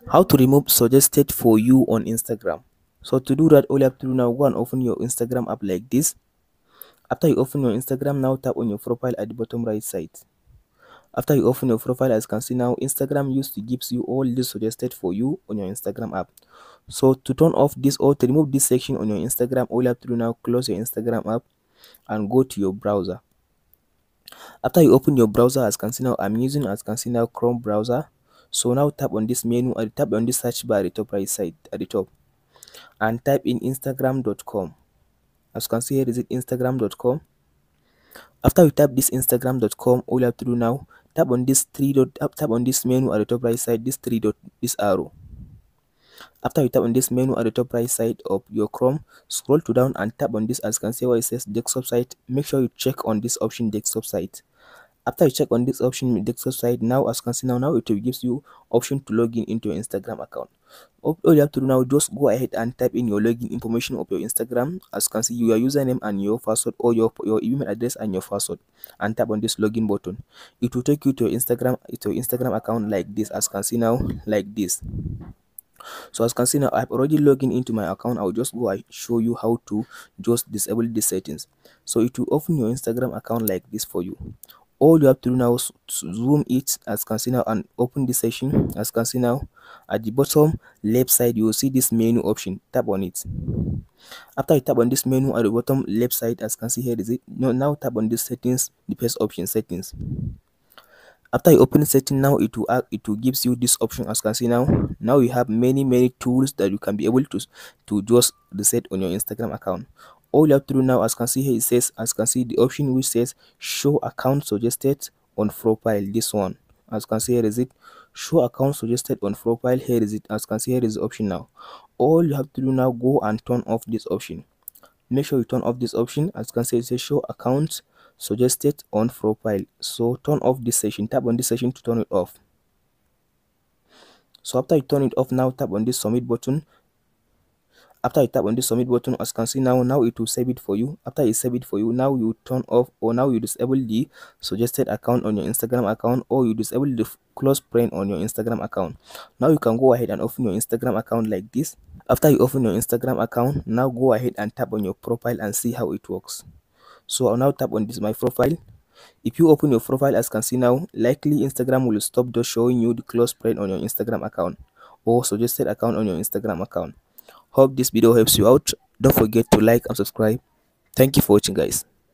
How to remove suggested for you on Instagram. So to do that, all you have to do now, go and open your Instagram app like this. After you open your Instagram, now tap on your profile at the bottom right side. After you open your profile, as you can see now, Instagram used to gives you all this suggested for you on your Instagram app. So to turn off this or to remove this section on your Instagram, all you have to do now, close your Instagram app and go to your browser. After you open your browser, as you can see now, I'm using, as you can see now, Chrome browser. So now tap on this menu, tap on this search bar at the top right side at the top and type in instagram.com. As you can see here, is it instagram.com. After you type this instagram.com, all you have to do now, tap on this tap on this menu at the top right side, this three dot, this arrow. After you tap on this menu at the top right side of your Chrome, scroll to down and tap on this, as you can see where it says desktop site. Make sure you check on this option, desktop site. After you check on this option, desktop site, now as you can see now it will gives you option to log in into your Instagram account. All you have to do now, just go ahead and type in your login information of your Instagram. As you can see, your username and your password, or your email address and your password, and tap on this login button. It will take you to your Instagram account like this, as you can see now, like this. So as you can see now, I've already logged in into my account. I'll just go and show you how to just disable these settings. So it will open your Instagram account like this for you. All you have to do now is zoom it, as you can see now, and open this section. As you can see now, at the bottom left side, you will see this menu option. Tap on it. After you tap on this menu at the bottom left side, as you can see here, is it now tap on this settings, the first option, settings. After you open setting, now it will gives you this option. As you can see now you have many tools that you can be able to just reset on your Instagram account. All you have to do now, as you can see here, it says, as you can see, the option which says show account suggested on profile, this one. As you can see here, is it show account suggested on profile. Here is it. As you can see here is the option. Now all you have to do now, go and turn off this option. Make sure you turn off this option. As you can see, it says show account suggested on profile. So turn off this section. Tap on this section to turn it off. So after you turn it off, now tap on this submit button. After you tap on this submit button, as you can see now it will save it for you. After it save it for you, now you turn off, or now you disable the suggested account on your Instagram account, or you disable the close friend on your Instagram account. Now you can go ahead and open your Instagram account like this. After you open your Instagram account, now go ahead and tap on your profile and see how it works. So I'll now tap on this my profile. If you open your profile, as you can see now, likely Instagram will stop just showing you the close friend on your Instagram account or suggested account on your Instagram account. Hope this video helps you out. Don't forget to like and subscribe. Thank you for watching, guys.